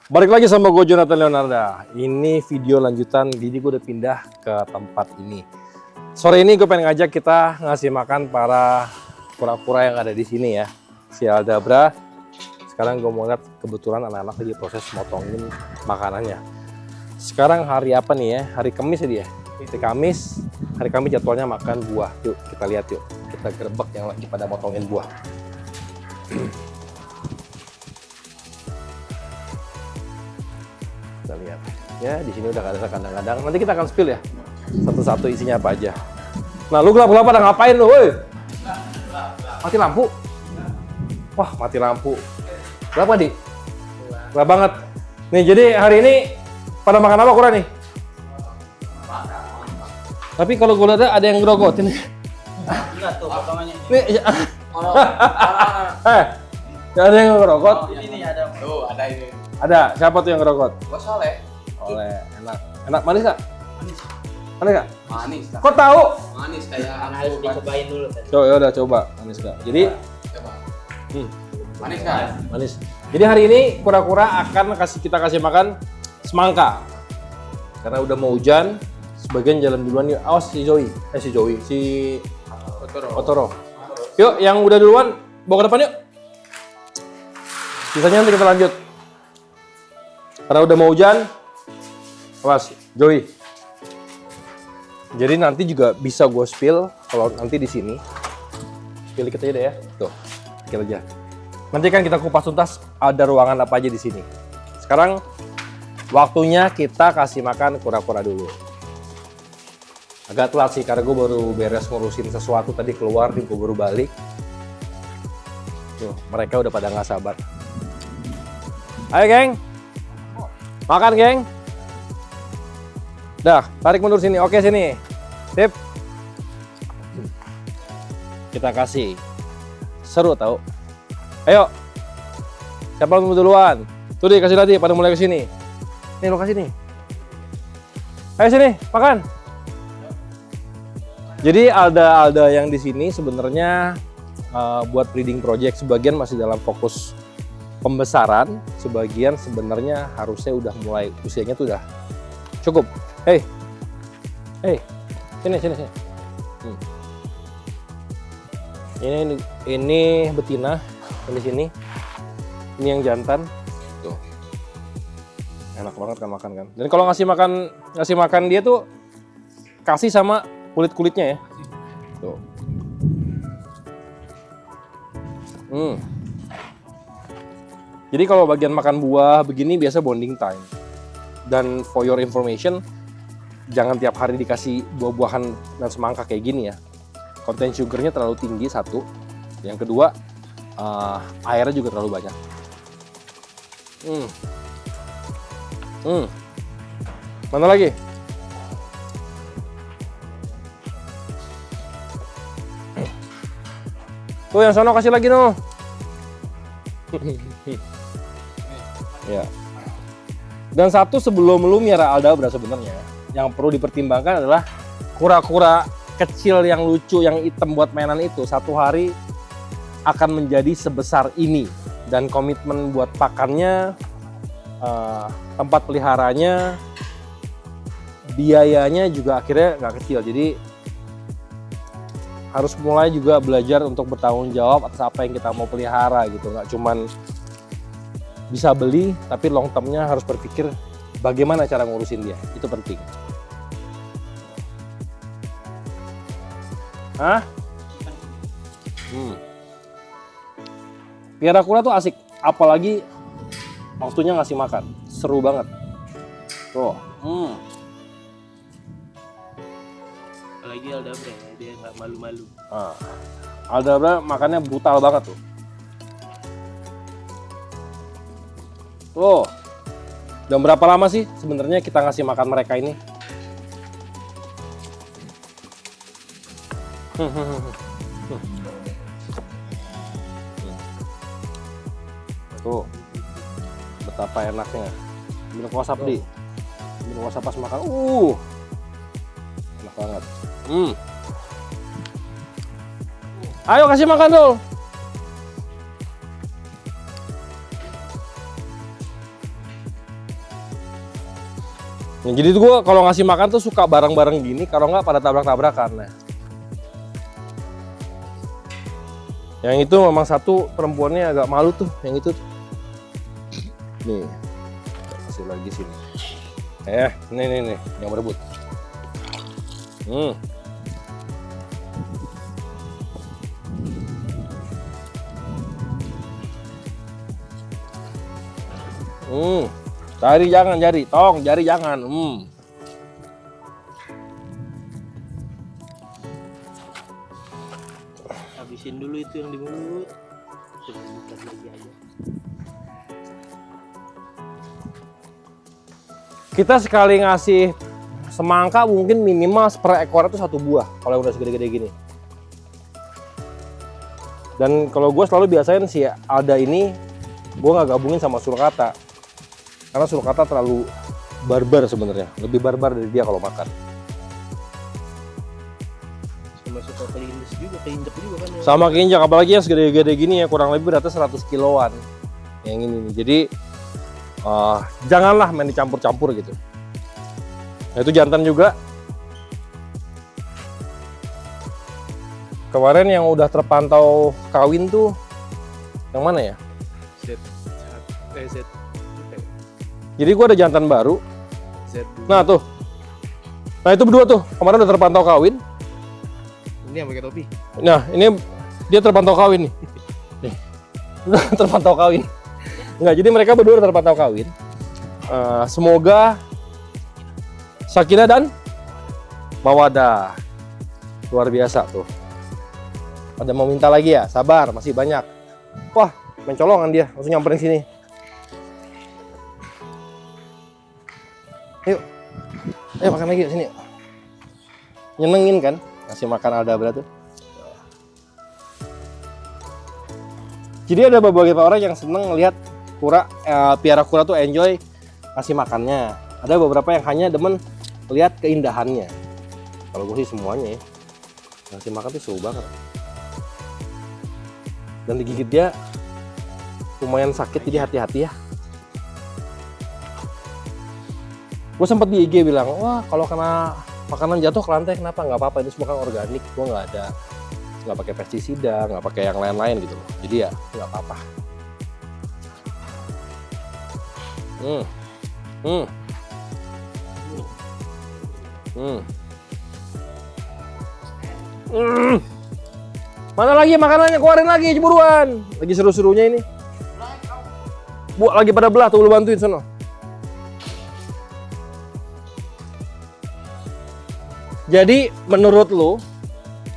Balik lagi sama gue Jonathan Leonarda. Ini video lanjutan, jadi gue udah pindah ke tempat ini. Sore ini gue pengen ngajak kita ngasih makan para kura-kura yang ada di sini ya. Si Aldabra. Sekarang gue mau lihat kebetulan anak-anak lagi proses motongin makanannya. Sekarang hari apa nih ya? Hari Kamis ya dia. Hari Kamis jadwalnya makan buah. Yuk kita lihat yuk. Kita gerebek yang lagi pada motongin buah. Kita lihat ya, di sini udah ada kadang-kadang. Nanti kita akan spill ya satu-satu isinya apa aja. Nah, lu gelap-gelap pada ngapain lu, woi? Mati lampu? Wah, mati lampu. Gelap nggak, Di? Gelap banget. Nih, jadi hari ini pada makan apa kurang nih? Tapi kalau gue lihat ada yang ngerogotin. Enggak tuh potongannya ini. Nih, ada yang ngerokot? Ini ada. Tuh, ada ini. Ada. Siapa tuh yang ngerokot? Gua Soleh. Oleh, enak. Enak, manis nggak? Manis. Manis nggak? Manis. Kok tahu? Manis kayak harus dicobain dulu tadi. Coba, ya udah coba. Manis nggak? Jadi, Coba. hmm, Manis kan? manis. Jadi hari ini kura-kura akan kita kasih makan semangka. Karena udah mau hujan, sebagian jalan duluan yuk. Awas si Joey, si Otoro. Yuk, yang udah duluan bawa ke depan yuk. Sisanya nanti kita lanjut. Karena udah mau hujan, awas Joey. Jadi nanti juga bisa gue spill kalau nanti di sini. Spill dikit aja deh ya. Tuh, dikit aja. Nanti kan kita kupas tuntas ada ruangan apa aja di sini. Sekarang waktunya kita kasih makan kura-kura dulu. Agak telat sih karena gue baru beres ngurusin sesuatu tadi keluar, gue baru balik. Tuh, mereka udah pada nggak sabar. Ayo geng, makan geng. Dah, tarik mundur sini. Oke sini. Sip. Kita kasih. Seru tau. Ayo. Siapa yang mau duluan? Tuh deh, kasih lagi pada mulai ke sini. Nih, lo kasih nih. Ayo sini, makan. Jadi Alda yang di sini sebenarnya buat breeding project, sebagian masih dalam fokus pembesaran, sebagian sebenarnya harusnya udah mulai usianya tuh udah cukup. Hey, sini. Ini betina, ini sini. Ini yang jantan. Tuh, enak banget kan makan kan. Dan kalau ngasih makan dia tuh kasih sama kulitnya ya. Tuh. Jadi kalau bagian makan buah begini biasa bonding time. Dan for your information, jangan tiap hari dikasih buah-buahan dan semangka kayak gini ya. Konten sugarnya terlalu tinggi satu. Yang kedua, airnya juga terlalu banyak. Mana lagi? Tuh yang sono kasih lagi no. Ya. Dan satu sebelum lu miara Aldabra sebenarnya yang perlu dipertimbangkan adalah kura-kura kecil yang lucu yang hitam buat mainan itu satu hari akan menjadi sebesar ini, dan komitmen buat pakannya, tempat peliharanya, biayanya juga akhirnya nggak kecil. Jadi harus mulai juga belajar untuk bertanggung jawab atas apa yang kita mau pelihara gitu. Nggak cuman bisa beli, tapi long termnya harus berpikir bagaimana cara ngurusin dia. Itu penting. Hah? Piara kura tuh asik, apalagi waktunya ngasih makan. Seru banget. Tuh. Apalagi Aldabra ya, dia nggak malu-malu. Aldabra makannya brutal banget tuh. Tuh. Udah berapa lama sih sebenarnya kita ngasih makan mereka ini? Tuh. Betapa enaknya. Minum WhatsApp di. Minum WhatsApp pas makan. Enak banget. Ayo kasih makan tuh. Nah, jadi tuh gue kalau ngasih makan tuh suka bareng-bareng gini, kalau nggak pada tabrak-tabrakan. Nah. Yang itu memang satu perempuannya agak malu tuh, yang itu. Nih, kasih lagi sini. Nih, yang berebut. Jari jangan, jari jangan. Habisin dulu itu yang di mulut. Terus bukan lagi aja. Kita sekali ngasih semangka mungkin minimal per ekor itu 1 buah kalau udah segede-gede gini. Dan kalau gue selalu biasain si Alda ini gue nggak gabungin sama sulcata. Karena sulcata terlalu barbar sebenarnya, lebih barbar dari dia kalau makan. Sama suka kelindes juga, keinjek juga kan ya. Sama keinjak, apalagi yang segede-gede gini ya, kurang lebih beratnya 100 kiloan. Yang ini nih. Jadi janganlah main dicampur-campur gitu. Nah, itu jantan juga. Kemarin yang udah terpantau kawin tuh yang mana ya? Z. Jadi gua ada jantan baru. Z. Nah tuh. Nah itu berdua tuh. Kemarin udah terpantau kawin. Ini yang pakai topi. Nah ini dia terpantau kawin nih. Nih. Terpantau kawin. Enggak, jadi mereka berdua udah terpantau kawin. Semoga sakinah dan mawadah. Luar biasa tuh. Ada mau minta lagi ya? Sabar, masih banyak. Wah, mencolongan dia, langsung nyamperin sini. Ayo makan lagi sini. Nyenengin kan? Ngasih makan aldabra tuh. Jadi ada beberapa orang yang seneng ngelihat piara kura tuh enjoy ngasih makannya. Ada beberapa yang hanya demen lihat keindahannya. Kalau gue sih semuanya ya. Ngasih makan tuh seru banget. Dan digigit dia lumayan sakit, jadi hati-hati ya. Gue sempet di IG bilang, wah kalau kena makanan jatuh ke lantai kenapa? Nggak apa-apa, ini semua kan organik. Gue nggak pakai pestisida, nggak pakai yang lain-lain gitu loh. Jadi ya nggak apa-apa. Mana lagi makanannya, keluarin lagi buruan. Lagi seru-serunya ini. Bu, lagi pada belah tuh, lu bantuin sono. Jadi menurut lu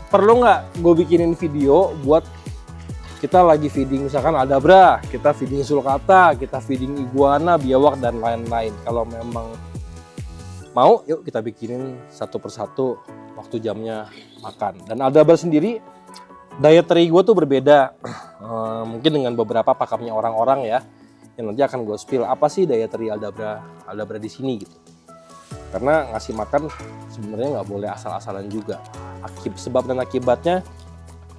perlu nggak gue bikinin video buat kita lagi feeding misalkan aldabra, kita feeding sulcata, kita feeding iguana, biawak dan lain-lain. Kalau memang mau, yuk kita bikinin satu persatu waktu jamnya makan. Dan aldabra sendiri dietary gue tuh berbeda. Mungkin dengan beberapa pakemnya orang-orang ya, yang nanti akan gue spill apa sih dietary aldabra di sini gitu. Karena ngasih makan sebenarnya nggak boleh asal-asalan juga. Sebab dan akibatnya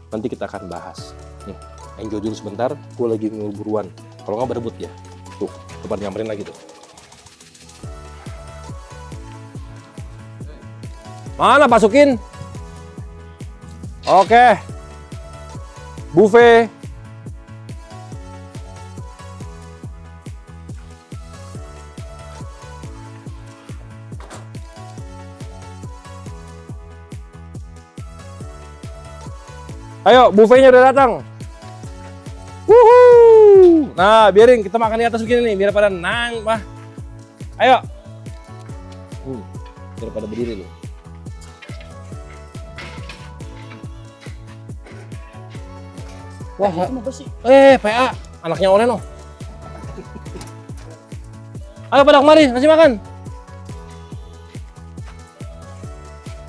nanti kita akan bahas. Nih, enjoy dulu sebentar, gue lagi buruan. Kalau nggak berebut ya. Tuh, depan nyamperin lagi tuh. Mana masukin? Oke. Buffet. Ayo, buffetnya udah datang. Wuhuu. Nah, biarin kita makan di atas begini nih, biar pada nang, Pak. Ayo. Biar pada berdiri lu. Wah, apa sih? PA, anaknya Oleno. Ayo pada kemari, ngasih makan.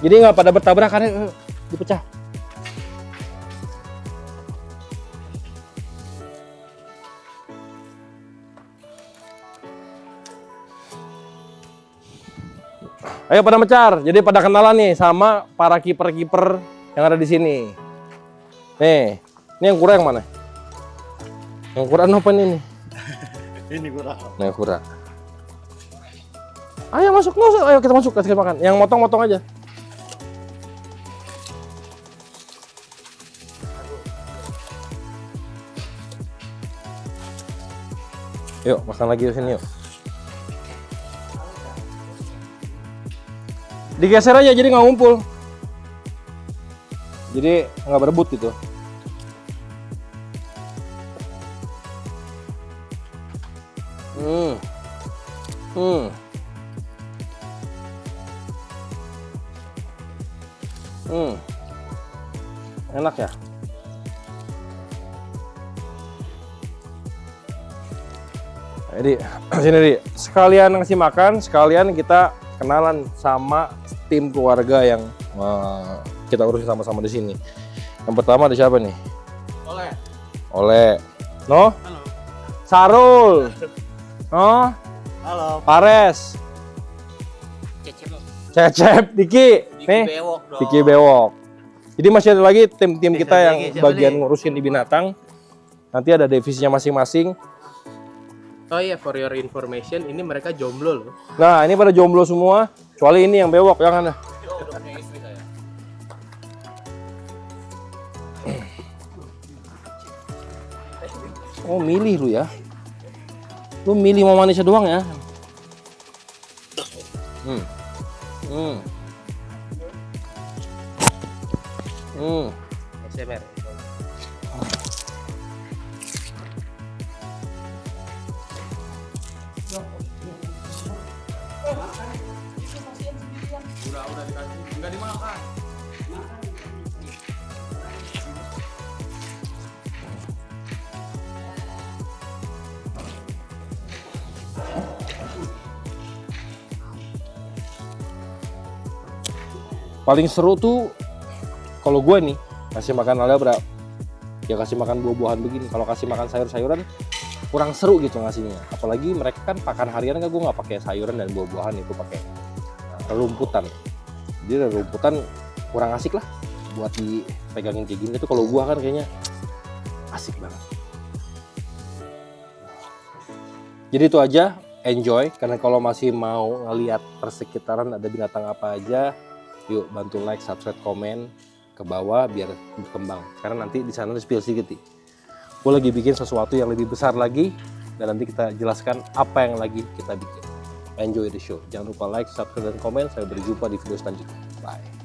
Jadi nggak pada bertabrakan, dipecah. Ayo pada mecar, jadi pada kenalan nih sama para kiper-kiper yang ada di sini. Nih, ini yang kura yang mana? Yang kura apa ini? Ini kura. Nah, kura. Ayo masuk, ayo kita masuk, kasih makan. Yang motong-motong aja. Yuk, makan lagi di sini yuk. Digeser aja jadi nggak ngumpul. Jadi nggak berebut gitu. Enak ya. Jadi sini Di, sekalian ngasih makan, sekalian kita kenalan sama tim keluarga yang kita urusin sama-sama di sini. Yang pertama ada siapa nih? Oleh. No? Halo. Sarul. No? Halo. Pares. Cecep, Diki. Nih, Bewok dong. Diki Bewok. Jadi masih ada lagi tim-tim kita Lagi, yang siapa bagian nih? ngurusin di binatang. Nanti ada divisinya masing-masing. Oh iya, for your information, ini mereka jomblo loh. Nah, ini pada jomblo semua. Kecuali ini yang bewok, yang mana? Oh, milih lu ya. Lu milih mau manisnya doang ya. SMR. Udah dikasih, enggak dimakan. Paling seru tuh kalau gue nih kasih makan alebra, ya kasih makan buah-buahan begini. Kalau kasih makan sayur-sayuran kurang seru gitu ngasihnya. Apalagi mereka kan pakan harian kan, gue nggak pakai sayuran dan buah-buahan, itu pakai rumputan. Jadi rumputan kurang asik lah buat dipegangin kayak gini. Itu kalau gue kan kayaknya asik banget. Jadi itu aja, enjoy. Karena kalau masih mau ngeliat persekitaran ada binatang apa aja, yuk bantu like, subscribe, komen ke bawah biar berkembang. Karena nanti di sana ada spill sedikit nih. Gue lagi bikin sesuatu yang lebih besar lagi dan nanti kita jelaskan apa yang lagi kita bikin. Enjoy the show. Jangan lupa like, subscribe, dan komen. Saya berjumpa di video selanjutnya. Bye.